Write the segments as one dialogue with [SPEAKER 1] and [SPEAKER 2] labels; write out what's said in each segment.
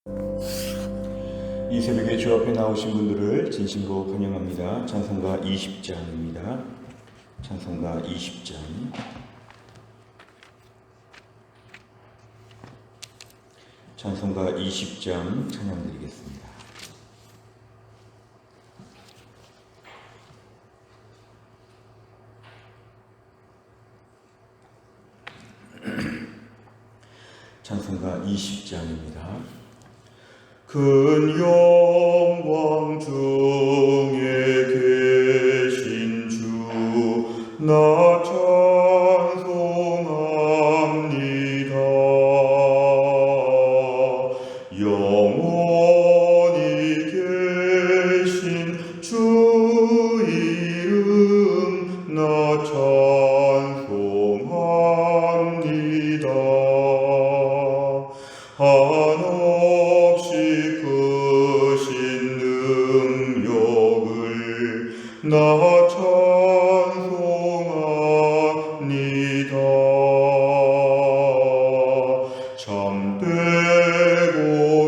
[SPEAKER 1] 이 새벽에 주 앞에 나오신 분들을 진심으로 환영합니다. 찬송가 20장입니다. 찬송가 20장. 찬송가 20장 찬양드리겠습니다. 찬송가 20장입니다. 큰 영광 중에 계신 주 나 찬송합니다. 영원히 계신 주 이름 나 찬송합니다. 한없이 크신 능력을 나 찬송합니다. 참되고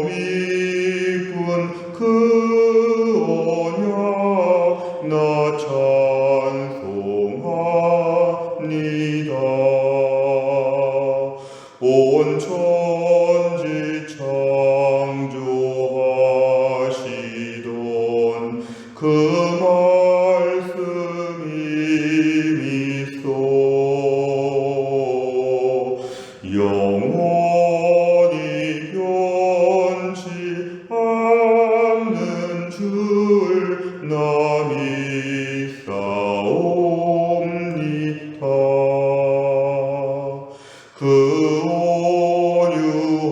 [SPEAKER 1] 미쁜 그 언약 나 찬송합니다. 온 천지 창조하시던 그 말씀이 믿소. 영원히 변치 않는 줄 나 믿사옵니다. 그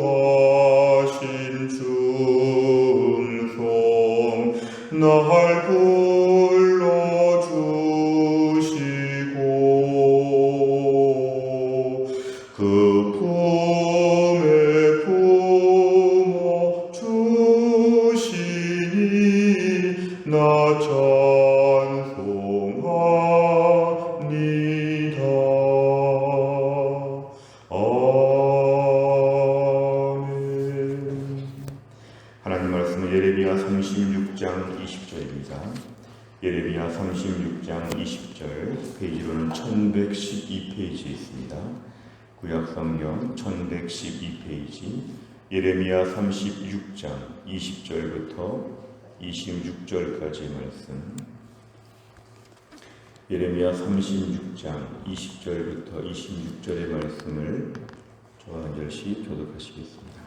[SPEAKER 1] 온유하신 충성 날 불러주시고 그 품에 품어 주시니 나 찬송합니다. 하나님 말씀은 예레미야 36장 20절입니다. 예레미야 36장 20절, 페이지로는 1112페이지에 있습니다. 구약성경 1112페이지, 예레미야 36장 20절부터 26절까지의 말씀. 예레미야 36장 20절부터 26절의 말씀을 저와 열심히 교독하시겠습니다.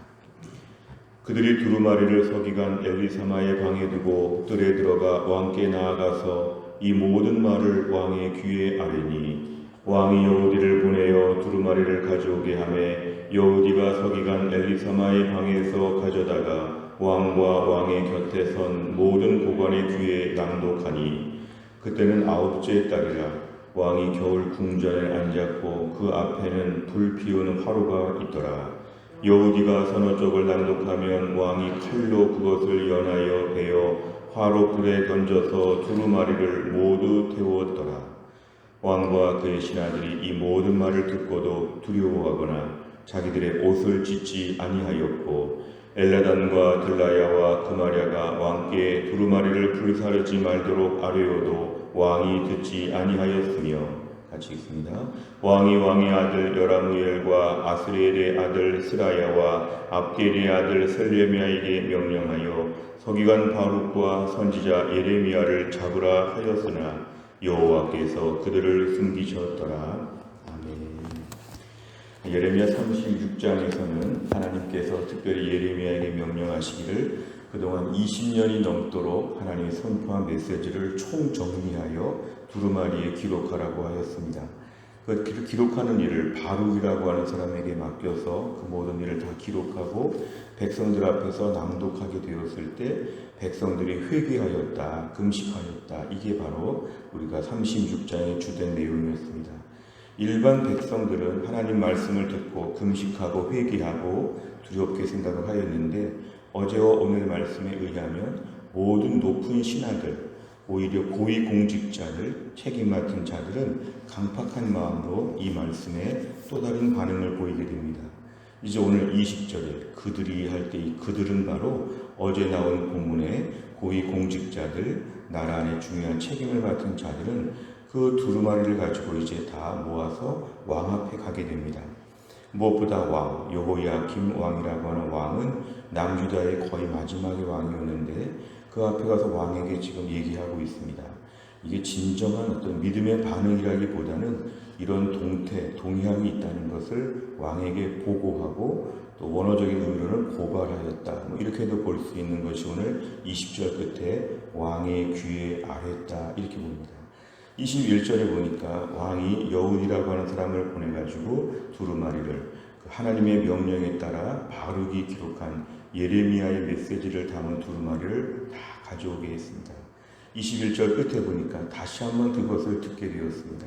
[SPEAKER 1] 그들이 두루마리를 서기관 엘리사마의 방에 두고 뜰에 들어가 왕께 나아가서 이 모든 말을 왕의 귀에 아뢰니 왕이 여우디를 보내어 두루마리를 가져오게 하매 여우디가 서기관 엘리사마의 방에서 가져다가 왕과 왕의 곁에 선 모든 고관의 귀에 낭독하니 그때는 9째 달이라. 왕이 겨울 궁전에 앉았고 그 앞에는 불 피우는 화로가 있더라. 여우디가 서너 쪽을 낭독하면 왕이 칼로 그것을 연하여 베어 화로 불에 던져서 두루마리를 모두 태우었더라. 왕과 그의 신하들이 이 모든 말을 듣고도 두려워하거나 자기들의 옷을 찢지 아니하였고 엘라단과 들라야와 그마랴가 왕께 두루마리를 불사르지 말도록 아뢰어도 왕이 듣지 아니하였으며. 같이 읽습니다. 왕이 왕의 아들 여라무엘과 아스리엘의 아들 스라야와 압겔의 아들 셀레미야에게 명령하여 서기관 바룩과 선지자 예레미야를 잡으라 하였으나 여호와께서 그들을 숨기셨더라. 아멘. 예레미야 36장에서는 하나님께서 특별히 예레미야에게 명령하시기를 그동안 20년이 넘도록 하나님이 선포한 메시지를 총정리하여 두루마리에 기록하라고 하였습니다. 그 기록하는 일을 바룩이라고 하는 사람에게 맡겨서 그 모든 일을 다 기록하고 백성들 앞에서 낭독하게 되었을 때 백성들이 회개하였다, 금식하였다. 이게 바로 우리가 36장의 주된 내용이었습니다. 일반 백성들은 하나님 말씀을 듣고 금식하고 회개하고 두렵게 생각을 하였는데 어제와 오늘 말씀에 의하면 모든 높은 신하들, 오히려 고위공직자들, 책임 맡은 자들은 강팍한 마음으로 이 말씀에 또 다른 반응을 보이게 됩니다. 이제 오늘 20절에 그들이 할 때 이 그들은 바로 어제 나온 본문의 고위 공직자들, 나라 안에 중요한 책임을 맡은 자들은 그 두루마리를 가지고 이제 다 모아서 왕 앞에 가게 됩니다. 무엇보다 왕, 여호야김 왕이라고 하는 왕은 남유다의 거의 마지막의 왕이었는데 그 앞에 가서 왕에게 지금 얘기하고 있습니다. 이게 진정한 어떤 믿음의 반응이라기보다는 이런 동향이 있다는 것을 왕에게 보고하고 또 원어적인 의미로는 고발하였다. 이렇게도 볼 수 있는 것이 오늘 20절 끝에 왕의 귀에 아뢰었다 이렇게 봅니다. 21절에 보니까 왕이 여우디라고 하는 사람을 보내가지고 두루마리를 하나님의 명령에 따라 바룩이 기록한 예레미야의 메시지를 담은 두루마리를 다 가져오게 했습니다. 21절 끝에 보니까 다시 한번 그것을 듣게 되었습니다.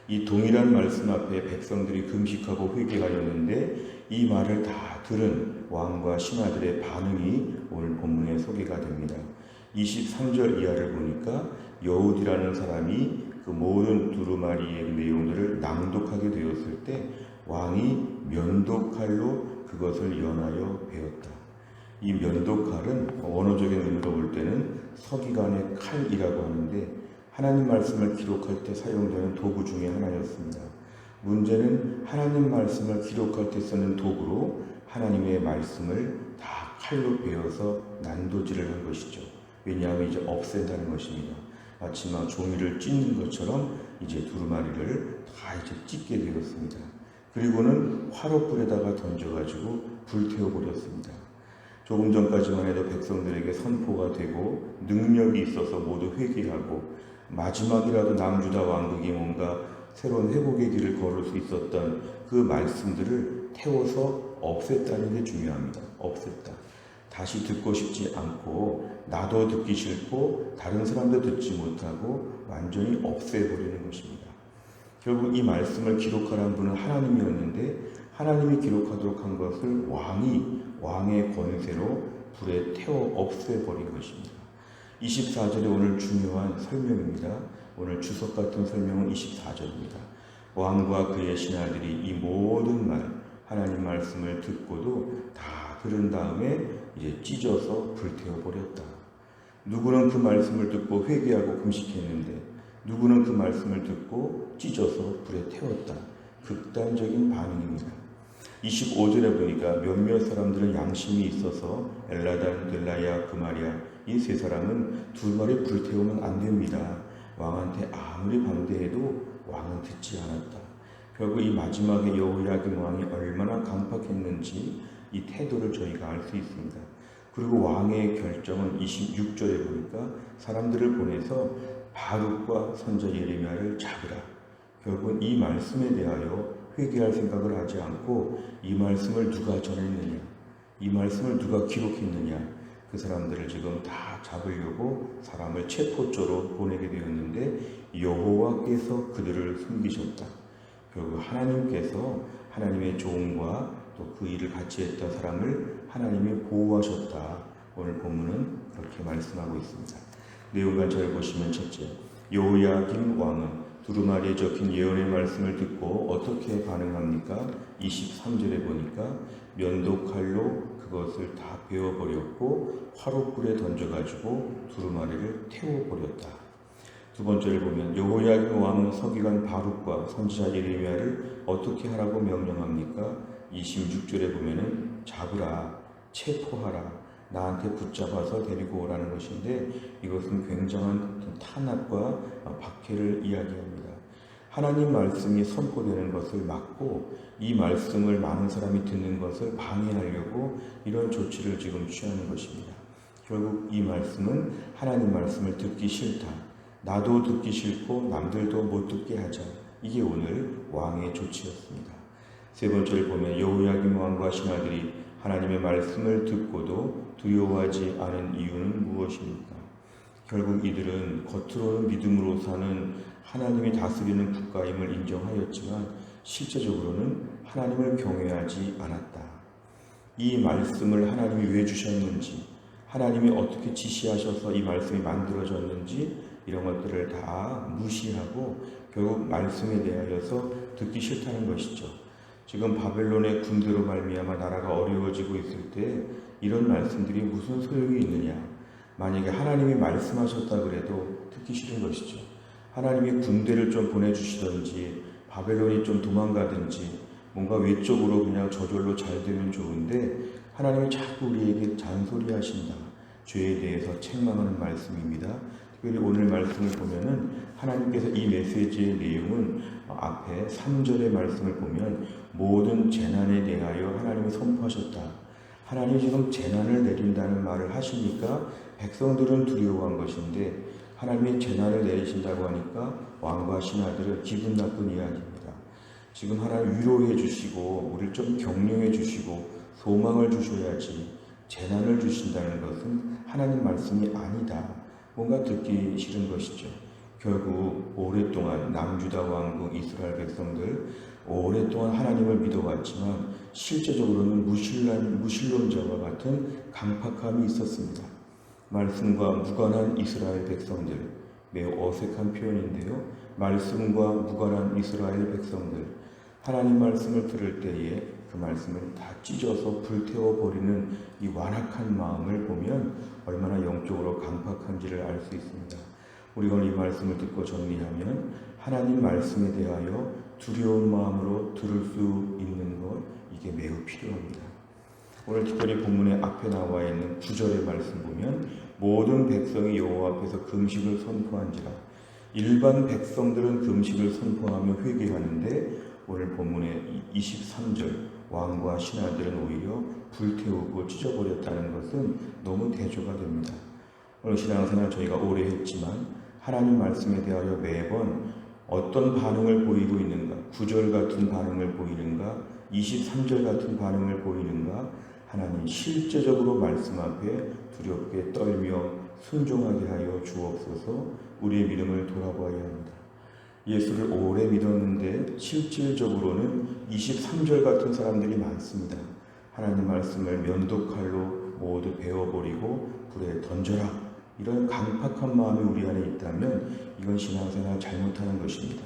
[SPEAKER 1] 이 동일한 말씀 앞에 백성들이 금식하고 회개하였는데 이 말을 다 들은 왕과 신하들의 반응이 오늘 본문에 소개가 됩니다. 23절 이하를 보니까 여우디라는 사람이 그 모든 두루마리의 내용들을 낭독하게 되었을 때 왕이 면도칼로 그것을 연하여 베었다. 이 면도칼은 원어적인 의미로 볼 때는 서기관의 칼이라고 하는데 하나님 말씀을 기록할 때 사용되는 도구 중에 하나였습니다. 문제는 하나님 말씀을 기록할 때 쓰는 도구로 하나님의 말씀을 다 칼로 베어서 난도질을 한 것이죠. 왜냐하면 이제 없앤다는 것입니다. 마치 막 종이를 찢는 것처럼 이제 두루마리를 다 이제 찢게 되었습니다. 그리고는 화롯불에다가 던져가지고 불태워버렸습니다. 조금 전까지만 해도 백성들에게 선포가 되고 능력이 있어서 모두 회개하고 마지막이라도 남유다 왕국이 뭔가 새로운 회복의 길을 걸을 수 있었던 그 말씀들을 태워서 없앴다는 게 중요합니다. 없앴다. 다시 듣고 싶지 않고 나도 듣기 싫고 다른 사람도 듣지 못하고 완전히 없애버리는 것입니다. 결국 이 말씀을 기록하라는 분은 하나님이었는데 하나님이 기록하도록 한 것을 왕의 권세로 불에 태워 없애버린 것입니다. 24절에 오늘 중요한 설명입니다. 오늘 주석 같은 설명은 24절입니다. 왕과 그의 신하들이 이 모든 말, 하나님 말씀을 듣고도 다 들은 다음에 이제 찢어서 불태워버렸다. 누구는 그 말씀을 듣고 회개하고 금식했는데 누구는 그 말씀을 듣고 찢어서 불에 태웠다. 극단적인 반응입니다. 25절에 보니까 몇몇 사람들은 양심이 있어서 엘라단, 델라야, 그마리아 이 세 사람은 두루마리 불태우면 안 됩니다. 왕한테 아무리 반대해도 왕은 듣지 않았다. 결국 이 마지막에 여호야김 왕이 얼마나 강팍했는지 이 태도를 저희가 알 수 있습니다. 그리고 왕의 결정은 26절에 보니까 사람들을 보내서 바룩과 선자 예레미야를 잡으라. 결국 이 말씀에 대하여 회개할 생각을 하지 않고 이 말씀을 누가 전했느냐, 이 말씀을 누가 기록했느냐, 그 사람들을 지금 다 잡으려고 사람을 체포조로 보내게 되었는데 여호와께서 그들을 숨기셨다. 결국 하나님께서 하나님의 종과 또 그 일을 같이 했던 사람을 하나님이 보호하셨다. 오늘 본문은 그렇게 말씀하고 있습니다. 내용 간절히 보시면 첫째, 여호야김 왕은 두루마리에 적힌 예언의 말씀을 듣고 어떻게 반응합니까? 23절에 보니까 면도칼로 그것을 다 베어버렸고 화롯불에 던져가지고 두루마리를 태워버렸다. 두 번째를 보면 여호야김 왕은 서기관 바룩과 선지자 예레미야를 어떻게 하라고 명령합니까? 26절에 보면은 잡으라, 체포하라, 나한테 붙잡아서 데리고 오라는 것인데 이것은 굉장한 탄압과 박해를 이야기합니다. 하나님 말씀이 선포되는 것을 막고 이 말씀을 많은 사람이 듣는 것을 방해하려고 이런 조치를 지금 취하는 것입니다. 결국 이 말씀은 하나님 말씀을 듣기 싫다. 나도 듣기 싫고 남들도 못 듣게 하자. 이게 오늘 왕의 조치였습니다. 세 번째를 보면 여호야김 왕과 신하들이 하나님의 말씀을 듣고도 두려워하지 않은 이유는 무엇입니까? 결국 이들은 겉으로는 믿음으로 사는 하나님이 다스리는 국가임을 인정하였지만 실제적으로는 하나님을 경외하지 않았다. 이 말씀을 하나님이 왜 주셨는지, 하나님이 어떻게 지시하셔서 이 말씀이 만들어졌는지 이런 것들을 다 무시하고 결국 말씀에 대하여서 듣기 싫다는 것이죠. 지금 바벨론의 군대로 말미암아 나라가 어려워지고 있을 때 이런 말씀들이 무슨 소용이 있느냐. 만약에 하나님이 말씀하셨다 그래도 듣기 싫은 것이죠. 하나님이 군대를 좀 보내주시든지 바벨론이 좀 도망가든지 뭔가 외적으로 그냥 저절로 잘 되면 좋은데 하나님이 자꾸 우리에게 잔소리하신다. 죄에 대해서 책망하는 말씀입니다. 특별히 오늘 말씀을 보면은 하나님께서 이 메시지의 내용은 앞에 3절의 말씀을 보면 모든 재난에 대하여 하나님이 선포하셨다. 하나님이 지금 재난을 내린다는 말을 하시니까 백성들은 두려워한 것인데 하나님이 재난을 내리신다고 하니까 왕과 신하들은 기분 나쁜 이야기입니다. 지금 하나님 위로해 주시고 우리를 좀 격려해 주시고 소망을 주셔야지 재난을 주신다는 것은 하나님 말씀이 아니다. 뭔가 듣기 싫은 것이죠. 결국 오랫동안 남유다 왕국 이스라엘 백성들 오랫동안 하나님을 믿어왔지만 실제적으로는 무신론자와 같은 강팍함이 있었습니다. 말씀과 무관한 이스라엘 백성들, 매우 어색한 표현인데요. 말씀과 무관한 이스라엘 백성들, 하나님 말씀을 들을 때에 그 말씀을 다 찢어서 불태워버리는 이 완악한 마음을 보면 얼마나 영적으로 강팍한지를 알 수 있습니다. 우리가 이 말씀을 듣고 정리하면 하나님 말씀에 대하여 두려운 마음으로 들을 수 있는 것, 이게 매우 필요합니다. 오늘 특별히 본문의 앞에 나와 있는 9절의 말씀 보면 모든 백성이 여호와 앞에서 금식을 선포한지라. 일반 백성들은 금식을 선포하며 회개하는데 오늘 본문의 23절 왕과 신하들은 오히려 불태우고 찢어버렸다는 것은 너무 대조가 됩니다. 오늘 신앙생활 저희가 오래 했지만 하나님 말씀에 대하여 매번 어떤 반응을 보이고 있는가, 9절 같은 반응을 보이는가, 23절 같은 반응을 보이는가, 하나님 실제적으로 말씀 앞에 두렵게 떨며 순종하게 하여 주옵소서. 우리의 믿음을 돌아보아야 합니다. 예수를 오래 믿었는데 실질적으로는 23절 같은 사람들이 많습니다. 하나님 말씀을 면도칼로 모두 베어버리고 불에 던져라. 이런 강팍한 마음이 우리 안에 있다면 이건 신앙생활 잘못하는 것입니다.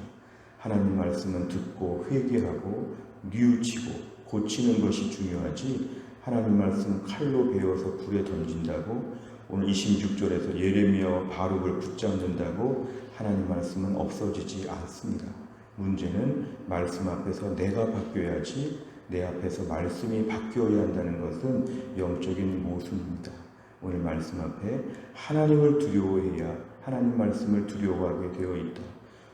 [SPEAKER 1] 하나님 말씀은 듣고 회개하고 뉘우치고 고치는 것이 중요하지 하나님 말씀 칼로 베어서 불에 던진다고 오늘 26절에서 예레미야와 바룩을 붙잡는다고 하나님 말씀은 없어지지 않습니다. 문제는 말씀 앞에서 내가 바뀌어야지 내 앞에서 말씀이 바뀌어야 한다는 것은 영적인 모순입니다. 오늘 말씀 앞에 하나님을 두려워해야 하나님 말씀을 두려워하게 되어 있다.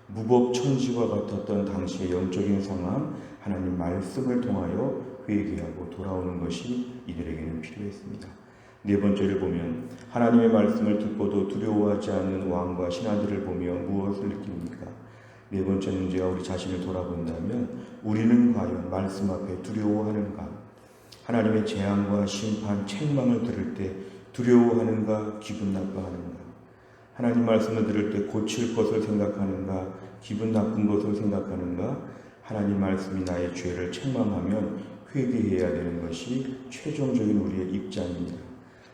[SPEAKER 1] 무법천지와 같았던 당시의 영적인 상황, 하나님 말씀을 통하여 회개하고 돌아오는 것이 이들에게는 필요했습니다. 네 번째를 보면 하나님의 말씀을 듣고도 두려워하지 않는 왕과 신하들을 보며 무엇을 느낍니까? 네 번째 문제가 우리 자신을 돌아본다면 우리는 과연 말씀 앞에 두려워하는가? 하나님의 재앙과 심판, 책망을 들을 때 두려워하는가? 기분 나빠하는가? 하나님 말씀을 들을 때 고칠 것을 생각하는가? 기분 나쁜 것을 생각하는가? 하나님 말씀이 나의 죄를 책망하면 회개해야 되는 것이 최종적인 우리의 입장입니다.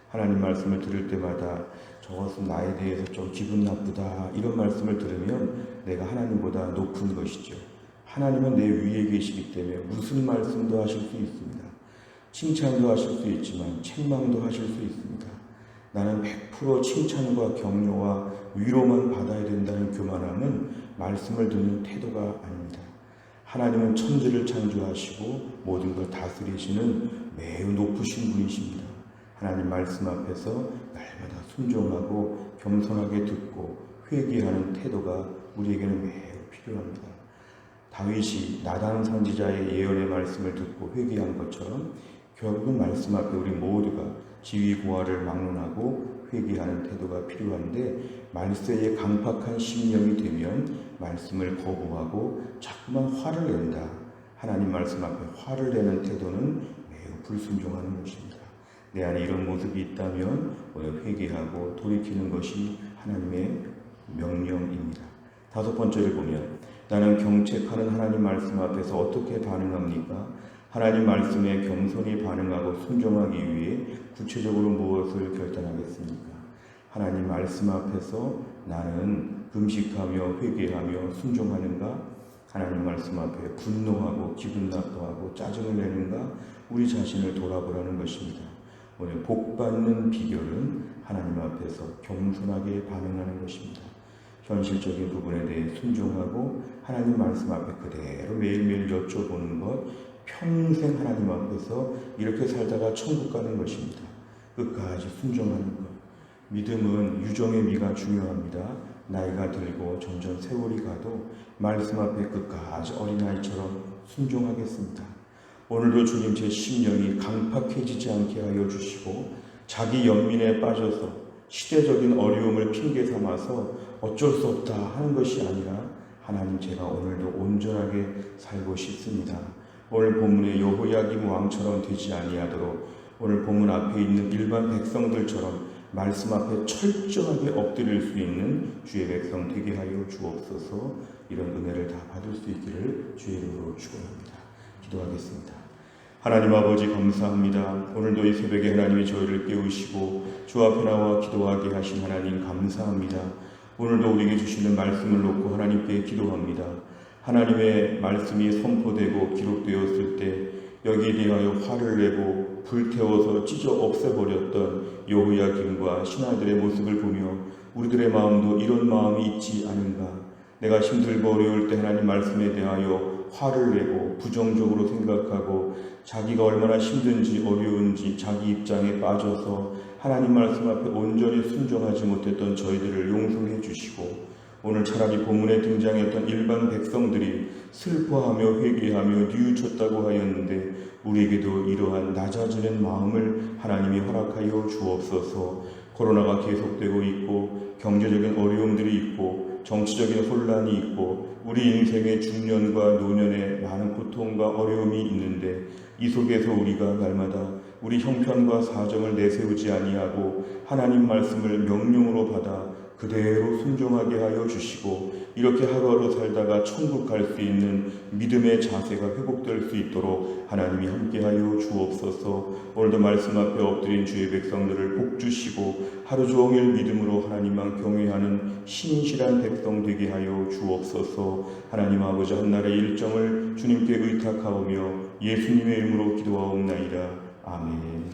[SPEAKER 1] 하나님 말씀을 들을 때마다 저것은 나에 대해서 좀 기분 나쁘다 이런 말씀을 들으면 내가 하나님보다 높은 것이죠. 하나님은 내 위에 계시기 때문에 무슨 말씀도 하실 수 있습니다. 칭찬도 하실 수 있지만 책망도 하실 수 있습니다. 나는 100% 칭찬과 격려와 위로만 받아야 된다는 교만함은 말씀을 듣는 태도가 아닙니다. 하나님은 천지를 창조하시고 모든 걸 다스리시는 매우 높으신 분이십니다. 하나님 말씀 앞에서 날마다 순종하고 겸손하게 듣고 회개하는 태도가 우리에게는 매우 필요합니다. 다윗이 나단 선지자의 예언의 말씀을 듣고 회개한 것처럼 결국 말씀 앞에 우리 모두가 지위고하를 막론하고 회개하는 태도가 필요한데 말세에 강팍한 심령이 되면 말씀을 거부하고 자꾸만 화를 낸다. 하나님 말씀 앞에 화를 내는 태도는 매우 불순종하는 것입니다. 내 안에 이런 모습이 있다면 오늘 회개하고 돌이키는 것이 하나님의 명령입니다. 다섯 번째를 보면 나는 경책하는 하나님 말씀 앞에서 어떻게 반응합니까? 하나님 말씀에 겸손히 반응하고 순종하기 위해 구체적으로 무엇을 결단하겠습니까? 하나님 말씀 앞에서 나는 금식하며 회개하며 순종하는가? 하나님 말씀 앞에 분노하고 기분 나빠하고 짜증을 내는가 우리 자신을 돌아보라는 것입니다. 오늘 복받는 비결은 하나님 앞에서 겸손하게 반응하는 것입니다. 현실적인 부분에 대해 순종하고 하나님 말씀 앞에 그대로 매일매일 여쭤보는 것, 평생 하나님 앞에서 이렇게 살다가 천국 가는 것입니다. 끝까지 순종하는 것. 믿음은 유정의 미가 중요합니다. 나이가 들고 점점 세월이 가도 말씀 앞에 끝까지 어린아이처럼 순종하겠습니다. 오늘도 주님 제 심령이 강팍해지지 않게 하여 주시고 자기 연민에 빠져서 시대적인 어려움을 핑계 삼아서 어쩔 수 없다 하는 것이 아니라 하나님 제가 오늘도 온전하게 살고 싶습니다. 오늘 본문의 여호야김 왕처럼 되지 아니하도록 오늘 본문 앞에 있는 일반 백성들처럼 말씀 앞에 철저하게 엎드릴 수 있는 주의 백성 되게 하여 주옵소서. 이런 은혜를 다 받을 수 있기를 주의 이름으로 축원합니다. 기도하겠습니다. 하나님 아버지 감사합니다. 오늘도 이 새벽에 하나님이 저희를 깨우시고 주 앞에 나와 기도하게 하신 하나님 감사합니다. 오늘도 우리에게 주시는 말씀을 놓고 하나님께 기도합니다. 하나님의 말씀이 선포되고 기록되었을 때 여기에 대하여 화를 내고 불태워서 찢어 없애버렸던 여호야김과 신하들의 모습을 보며 우리들의 마음도 이런 마음이 있지 않은가. 내가 힘들고 어려울 때 하나님 말씀에 대하여 화를 내고 부정적으로 생각하고 자기가 얼마나 힘든지 어려운지 자기 입장에 빠져서 하나님 말씀 앞에 온전히 순종하지 못했던 저희들을 용서해 주시고 오늘 차라리 본문에 등장했던 일반 백성들이 슬퍼하며 회개하며 뉘우쳤다고 하였는데 우리에게도 이러한 낮아지는 마음을 하나님이 허락하여 주옵소서. 코로나가 계속되고 있고 경제적인 어려움들이 있고 정치적인 혼란이 있고 우리 인생의 중년과 노년에 많은 고통과 어려움이 있는데 이 속에서 우리가 날마다 우리 형편과 사정을 내세우지 아니하고 하나님 말씀을 명령으로 받아 그대로 순종하게 하여 주시고 이렇게 하루하루 살다가 천국 갈 수 있는 믿음의 자세가 회복될 수 있도록 하나님이 함께하여 주옵소서. 오늘도 말씀 앞에 엎드린 주의 백성들을 복 주시고 하루 종일 믿음으로 하나님만 경외하는 신실한 백성 되게 하여 주옵소서. 하나님 아버지 한날의 일정을 주님께 의탁하오며 예수님의 이름으로 기도하옵나이다. 아멘.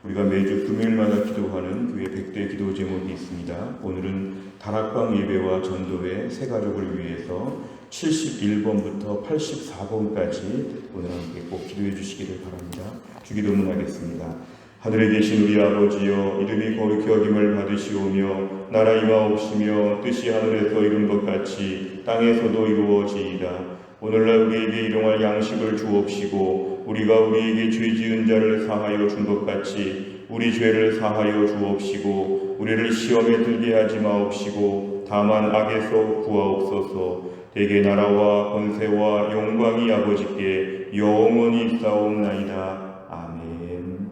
[SPEAKER 1] 우리가 매주 금요일마다 기도하는 교회 100대 기도 제목이 있습니다. 오늘은 다락방 예배와 전도회 세 가족을 위해서 71번부터 84번까지 오늘 함께 꼭 기도해 주시기를 바랍니다. 주기도문 하겠습니다. 하늘에 계신 우리 아버지여, 이름이 거룩히 여김을 받으시오며 나라 임하옵시며 뜻이 하늘에서 이룬 것 같이 땅에서도 이루어지이다. 오늘날 우리에게 일용할 양식을 주옵시고 우리가 우리에게 죄 지은 자를 사하여 준 것 같이 우리 죄를 사하여 주옵시고 우리를 시험에 들게 하지 마옵시고 다만 악에서 구하옵소서. 대개 나라와 권세와 영광이 아버지께 영원히 있사옵나이다. 아멘.